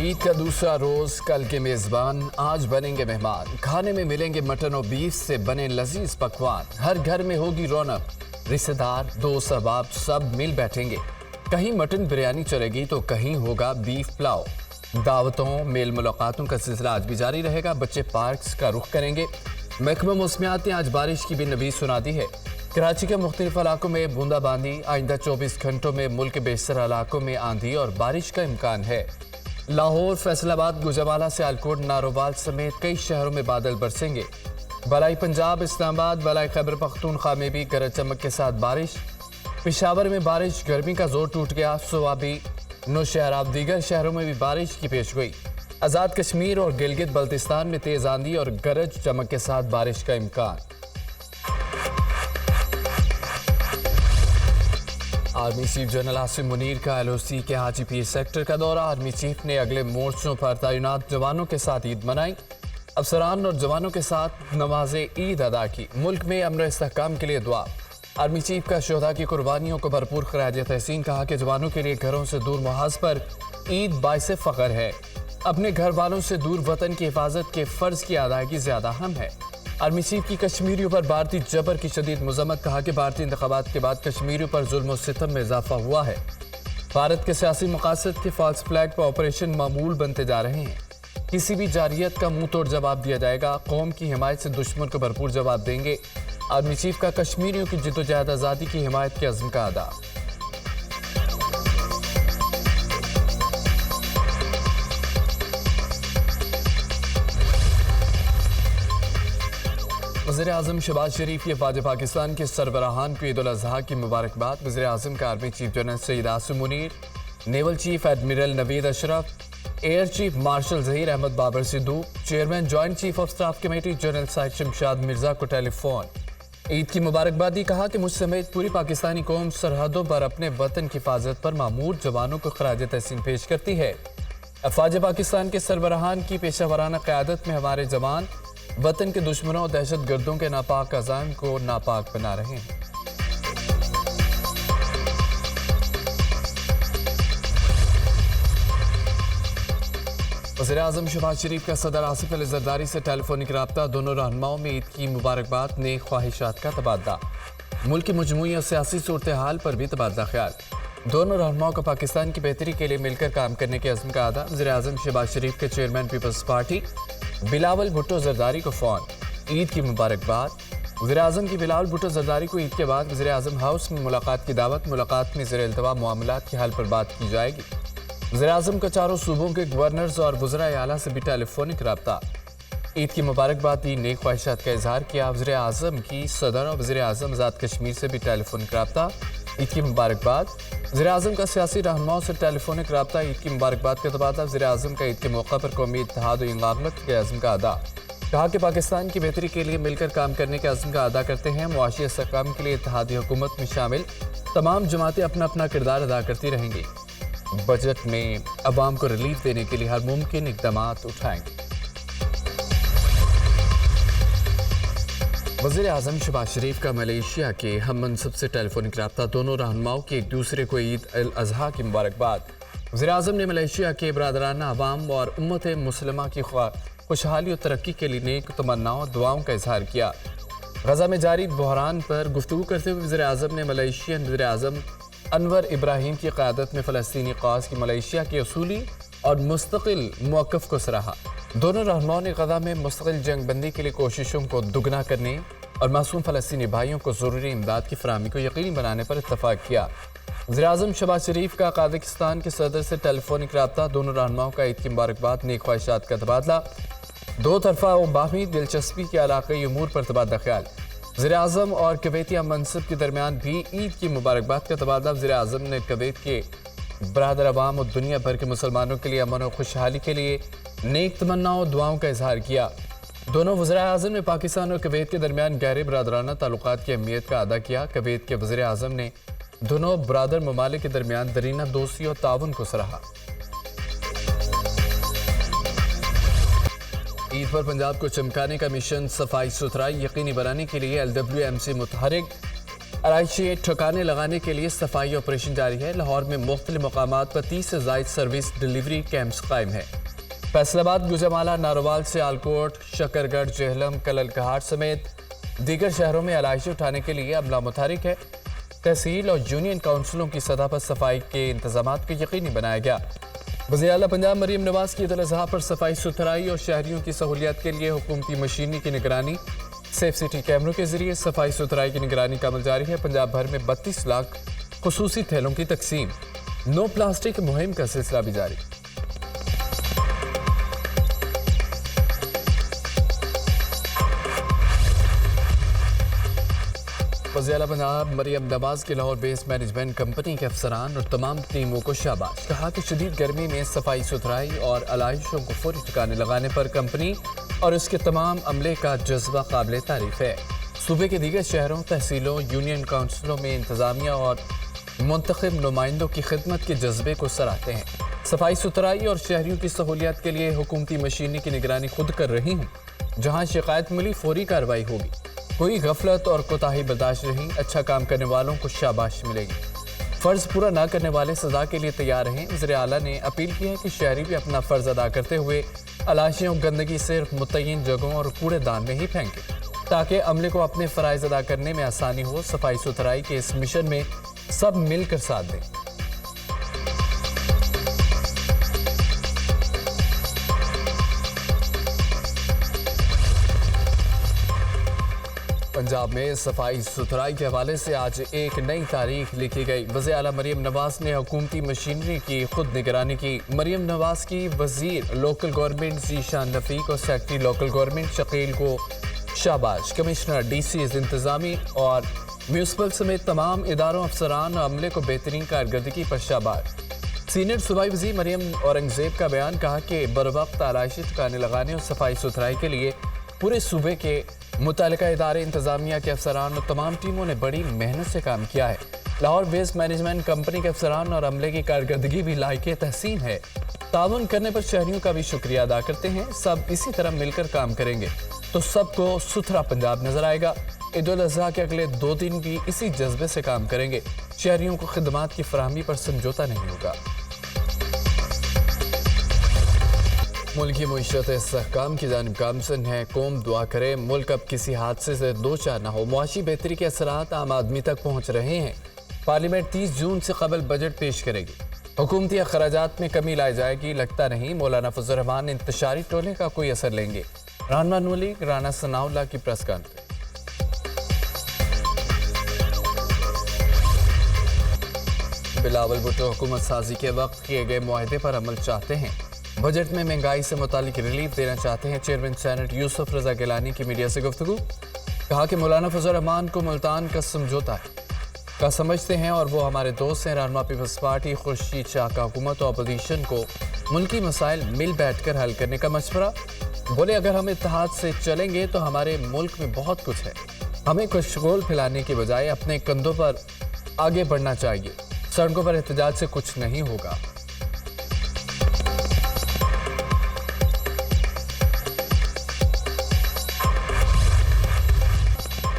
ईद का दूसरा रोज, कल के मेजबान आज बनेंगे मेहमान। खाने में मिलेंगे मटन और बीफ से बने लजीज पकवान। हर घर में होगी रौनक, रिश्तेदार दोस्त अहबाब सब मिल बैठेंगे। कहीं मटन बिरयानी चलेगी तो कहीं होगा बीफ पुलाव। दावतों मेल मुलाकातों का सिलसिला आज भी जारी रहेगा। बच्चे पार्क्स का रुख करेंगे। महकमा मौसमियात ने आज बारिश की भी नबी सुना दी है। कराची के मुख्तलिफ इलाकों में बूंदाबांदी। आइंदा 24 घंटों में मुल्क के बेशतर इलाकों में आंधी और बारिश का इम्कान है। लाहौर, फैसलाबाद, गुजरावाला, सियालकोट, नारोवाल समेत कई शहरों में बादल बरसेंगे। बलाई पंजाब, इस्लामाबाद, बलाई खैबर पख्तूनख्वा में भी गरज चमक के साथ बारिश। पेशावर में बारिश, गर्मी का जोर टूट गया। सुवाबी, नौशहरा, दीगर शहरों में भी बारिश की पेश गोई। आज़ाद कश्मीर और गिलगित बल्तिस्तान में तेज आंधी और गरज चमक के साथ बारिश का इम्कान। Army chief general Asim Munir का LOC के हाजी पीर सेक्टर का दौरा। आर्मी चीफ ने अगले मोर्चों पर तैनात जवानों के साथ ईद मनाई। अफसरान और जवानों के साथ नमाज़े ईद अदा की। मुल्क में अमन इस्तेहकाम के लिए दुआ। आर्मी चीफ का शोहदा की कुर्बानियों को भरपूर खराज तहसीन। कहा कि जवानों के लिए घरों से दूर मुहाज पर ईद बाइसे फ़ख्र है। अपने घर वालों से दूर वतन की हिफाजत के फ़र्ज की अदायगी ज़्यादा अहम है। आर्मी चीफ की कश्मीरियों पर भारतीय जबर की शदीद मजम्मत। कहा कि भारतीय इंतखाबात के बाद कश्मीरियों पर जुल्म और सितम में इजाफा हुआ है। भारत के सियासी मकासद के फॉल्स फ्लैग पर ऑपरेशन मामूल बनते जा रहे हैं। किसी भी जारियत का मुंह तोड़ जवाब दिया जाएगा। कौम की हिमायत से दुश्मन को भरपूर जवाब देंगे। आर्मी चीफ का कश्मीरियों की जिद्दोजहद आज़ादी की हिमायत के अज़्म का अदा। वज़ीर आज़म शहबाज शरीफ की अफ़वाज पाकिस्तान के सरबराहान को ईद उल अज़हा की मुबारकबाद। वज़ीर आज़म का army chief general Syed Asim Munir, naval chief admiral Naveed Ashraf, air chief marshal Zaheer Ahmed Babar Sidhu, chairman joint chief of staff committee general Sahir Shamshad Mirza को टेलीफोन ईद की मुबारकबाद दी। कहा कि मुझ समेत पूरी पाकिस्तानी कौम सरहदों पर अपने वतन की हिफाजत पर मामूर जवानों को खराज तहसीन पेश करती है। अफ़वाज पाकिस्तान के सरबराहान की पेशावराना क़यादत में हमारे जवान वतन के दुश्मनों और दहशत गर्दों के नापाक अज़ाइम को नापाक बना रहे हैं। वज़ीर आज़म शहबाज शरीफ का सदर आसिफ अली ज़रदारी से टेलीफोनिक राब्ता। दोनों रहनुमाओं में ईद की मुबारकबाद, नेक ख्वाहिशात का तबादला। मुल्क की मजमूई और सियासी सूरत हाल पर भी तबादला ख्याल। दोनों रहनुमाओं को पाकिस्तान की बेहतरी के लिए मिलकर काम करने के अज़्म का अदा। वज़ीर आज़म शहबाज शरीफ के चेयरमैन पीपल्स पार्टी बिलावल भुट्टो ज़रदारी को फ़ोन, ईद की मुबारकबाद। वज़ीर आज़म की बिलावल भुट्टो ज़रदारी को ईद के बाद वज़ीर आज़म हाउस में मुलाकात की दावत। मुलाकात में ज़ेर इल्तवा मामलात के हल पर बात की जाएगी। वज़ीर आज़म का चारों सूबों के गवर्नर्स और वज़राए आला से भी टेलीफोनिक राब्ता। ईद की मुबारकबाद दी, नेक ख्वाहिशात का इजहार किया। वज़ीर आज़म की सदर और वज़ीर आज़म आज़ाद कश्मीर से भी टेलीफोनिक राब्ता। ईद की मुबारकबाद। वज़ीर आज़म का सियासी रहनुमाओं से टेलीफोनिक राब्ता। ईद की मुबारकबाद का तबादला। वज़ीर आज़म का ईद के मौका पर कौमी इत्तेहाद और इंगामत के अज़्म का अदा। कहा कि पाकिस्तान की बेहतरी के लिए मिलकर काम करने के अज़्म का अदा करते हैं। मुआशी इस्तेहकाम के लिए इत्तेहादी हुकूमत में शामिल तमाम जमातें अपना अपना किरदार अदा करती रहेंगी। बजट में अवाम को रिलीफ देने के लिए हर मुमकिन इक़दामात उठाएंगे। वज़ीर आज़म शहबाज शरीफ का मलेशिया के हम मनसब से टेलीफोनिक राब्ता। दोनों रहनुमाओं की एक दूसरे को ईद उल अज़हा की मुबारकबाद। वज़ीर आज़म ने मलेशिया के बरादराना अवाम और उम्मत मुस्लिमा की खुशहाली और तरक्की के लिए नेक तमन्नाओं और दुआओं का इजहार किया। गज़ा में जारी बहरान पर गुफ्तगू करते हुए वज़ीर आज़म ने मलेशियन वज़ीर आज़म अनवर इब्राहिम की क़यादत में फ़लस्तीनी कौस की मलेशिया के असूली और मुस्तकिल मौक़िफ़ को सराहा। दोनों रहनुमाओं ने गज़ा में मुस्तकिल जंग बंदी के लिए कोशिशों को दुगना करने और मासूम फ़लस्तीनी भाइयों को ज़रूरी इमदाद की फराहमी को यकीनी बनाने पर इत्तफ़ाक़ किया। वज़ीर आज़म शहबाज शरीफ का काज़ाकिस्तान के सदर से टेलीफोनिक राब्ता। दोनों रहनुमाओं का ईद की मुबारकबाद, नेक ख्वाहिशात का तबादला। दो तरफ़ा और बाहमी दिलचस्पी के इलाक़ाई उमूर पर तबादला ख्याल। वज़ीर आज़म और कुवैती हम मनसब के दरमियान भी ईद की मुबारकबाद का तबादला। वज़ीर आज़म ने कुवैत के बरादर अवाम और दुनिया भर के मुसलमानों के लिए अमन और खुशहाली के लिए नेक तमन्नाओं और दुआओं का इजहार किया। दोनों वज़ीर आज़म ने पाकिस्तान और कुवैत के दरमियान गहरे बरादराना ताल्लुकात की अहमियत का अदा किया। कुवैत के वज़ीर आज़म ने दोनों बरादर ममालिक के दरमियान दरीना दोस्ती और ताउन को सराहा। ईद पर पंजाब को चमकाने का मिशन सफाई सुथराई यकीनी बनाने के लिए LWMC मुतहरिक। आराइशी ठिकाने लगाने के लिए सफाई ऑपरेशन जारी है। लाहौर में मुख्तलिफ मकामात पर 30 से ज़ायद सर्विस डिलीवरी कैंप्स कायम है। फैसलाबाद, गुजरावाला, नारोवाल, सियालकोट, शकरगढ़, जेहलम, कलल कहार समेत दीगर शहरों में आराइशी उठाने के लिए अमला मुतहरिक है। तहसील और यूनियन काउंसिलों की सतह पर सफाई के इंतजामात को यकीनी बनाया गया। वज़ीर आला पंजाब मरीम नवाज की ईद उल अज़हा पर सफाई सुथराई और शहरियों की सहूलियत के लिए हुकूमती मशीनरी की निगरानी, सेफ सिटी कैमरों के जरिए सफाई सुथराई की निगरानी का अमल जारी है। पंजाब भर में 32 लाख खुसूसी थैलों की तकसीम। नो प्लास्टिक मुहिम का सिलसिला भी जारी। वज़ीर आला पंजाब मरीम नवाज की लाहौर बेस्ड मैनेजमेंट कंपनी के अफसरान और तमाम टीमों को शाबाश। कहा कि शदीद गर्मी में सफाई सुथराई और आलाइशों को फौरी ठिकाने लगाने पर कंपनी और इसके तमाम अमले का जज्बा काबिल तारीफ है। सूबे के दीगर शहरों, तहसीलों, यूनियन काउंसिलों में इंतजामिया और मुंतखब नुमाइंदों की खिदमत के जज्बे को सराहते हैं। सफाई सुथराई और शहरियों की सहूलियत के लिए हुकूमती मशीनरी की निगरानी खुद कर रही हूँ। जहाँ शिकायत मिली फौरी कार्रवाई होगी। कोई गफलत और कोताही बर्दाश्त नहीं। अच्छा काम करने वालों को शाबाश मिलेगी। फ़र्ज पूरा ना करने वाले सज़ा के लिए तैयार रहें। वज़ीर आला ने अपील की है कि शहरी भी अपना फ़र्ज अदा करते हुए अलाशियों और गंदगी सिर्फ मुतय्यन जगहों और कूड़ेदान में ही फेंकें, ताकि अमले को अपने फ़राइज़ अदा करने में आसानी हो। सफाई सुथराई के इस मिशन में सब मिलकर साथ दें। पंजाब में सफाई सुथराई के हवाले से आज एक नई तारीख लिखी गई। वज़ीर आला मरीम नवाज ने हुकूमती मशीनरी की खुद निगरानी की। मरीम नवाज की वज़ीर लोकल गवर्नमेंट ज़ीशान रफ़ीक और सेक्रेटरी लोकल गवर्नमेंट शकील को शाबाश। कमिश्नर, डीसीज, इंतज़ामी और म्यूनसिपल समेत तमाम इदारों, अफसरान और अमले को बेहतरीन कारकर्दगी पर शाबाश। सीनियर सूबाई वज़ीर मरीम औरंगज़ेब का बयान। कहा कि बरवक्त आलाइशी ठिकाने लगाने और सफाई सुथराई के लिए पूरे सूबे के मुतालिका इदारे, इंतजामिया के अफसरान और तमाम टीमों ने बड़ी मेहनत से काम किया है। लाहौर बेस्ड मैनेजमेंट कंपनी के अफसरान और अमले की कारकर्दगी भी लायक तहसीन है। ताउन करने पर शहरियों का भी शुक्रिया अदा करते हैं। सब इसी तरह मिलकर काम करेंगे तो सबको सुथरा पंजाब नजर आएगा। ईद उल अज़हा के अगले 2 दिन भी इसी जज्बे से काम करेंगे। शहरियों को खिदमात की फराहमी पर समझौता नहीं होगा। मुल्क की मुईशत इस्तेहकाम की जानिब गामसन है। कौम दुआ करे मुल्क अब किसी हादसे से दो चार न हो। मुआशी बेहतरी के असरात आम आदमी तक पहुँच रहे हैं। पार्लियामेंट 30 जून से कबल बजट पेश करेगी। हुकूमती अखराजात में कमी लाई जाएगी। लगता नहीं मौलाना फजल रहमान इंतशारी टोले का कोई असर लेंगे। रहमान मलिक, राना सनाउल्लाह की प्रेस कॉन्फ्रेंस। बिलावल भुट्टो हुकूमत साजी के वक्त किए गए मुआहदे पर अमल चाहते हैं। बजट में महंगाई से मुतालिक रिलीफ देना चाहते हैं। चेयरमैन सेनेट यूसुफ रजा गिलानी की मीडिया से गुफ्तगू। कहा कि मौलाना फजल रहमान को मुल्तान का समझौता का समझते हैं और वो हमारे दोस्त हैं। रहनुमा पीपल्स पार्टी खुर्शीद शाह का हुकूमत और अपोजिशन को मुल्की मसाइल मिल बैठ कर हल करने का मशवरा। बोले अगर हम इत्तेहाद से चलेंगे तो हमारे मुल्क में बहुत कुछ है। हमें कुछ शगोल फैलाने के बजाय अपने कंधों पर आगे बढ़ना चाहिए। सड़कों पर एहतजाज से कुछ नहीं होगा।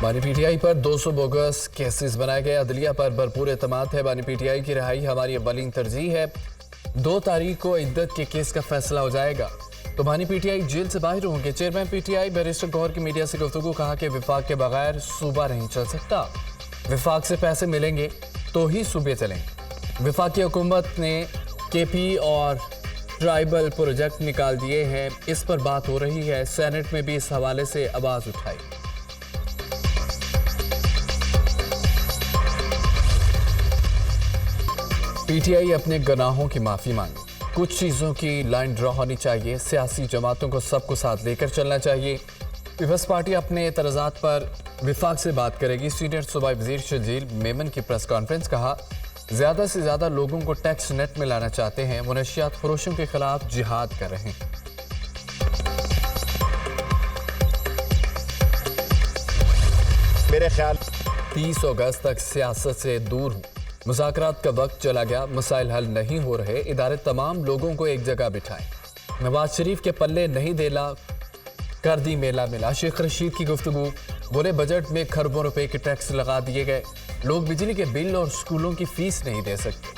बानी पीटीआई पर 200 बोगस केसेस बनाए गए। अदलिया पर भरपूर एतमाद है। बानी पीटीआई की रिहाई हमारी अव्वलीन तरजीह है। 2 तारीख को इद्दत के केस का फैसला हो जाएगा तो बानी पीटीआई जेल से बाहर होंगे। चेयरमैन पीटीआई बैरिस्टर गौहर की मीडिया से गुफ्तगू। कहा कि विफाक के बगैर सूबा नहीं चल सकता। विफाक से पैसे मिलेंगे तो ही सूबे चलेंगे। विफाकी हुकूमत ने केपी और ट्राइबल प्रोजेक्ट निकाल दिए हैं। इस पर बात हो रही है। सेनेट में भी इस हवाले से आवाज़ उठाई। पीटीआई अपने गुनाहों की माफ़ी मांगे। कुछ चीज़ों की लाइन ड्रॉ होनी चाहिए। सियासी जमातों को सबको साथ लेकर चलना चाहिए। पीपल्स पार्टी अपने एतराज़ात पर विफाक से बात करेगी। सीनियर सूबाई वज़ीर शजील मेमन की प्रेस कॉन्फ्रेंस। कहा ज़्यादा से ज़्यादा लोगों को टैक्स नेट में लाना चाहते हैं। मुनशियात फरोशों के खिलाफ जिहाद कर रहे हैं। मेरे ख्याल 30 अगस्त तक सियासत से दूर हूँ। मुज़ाकरात का वक्त चला गया। मसाइल हल नहीं हो रहे। इदारे तमाम लोगों को एक जगह बिठाएं। नवाज शरीफ के पल्ले नहीं देला कर दी मेला मिला। शेख रशीद की गुफ्तगू। بولے بجٹ میں کھربوں روپے کے ٹیکس لگا دیے گئے، لوگ بجلی کے بل اور سکولوں کی فیس نہیں دے سکتے۔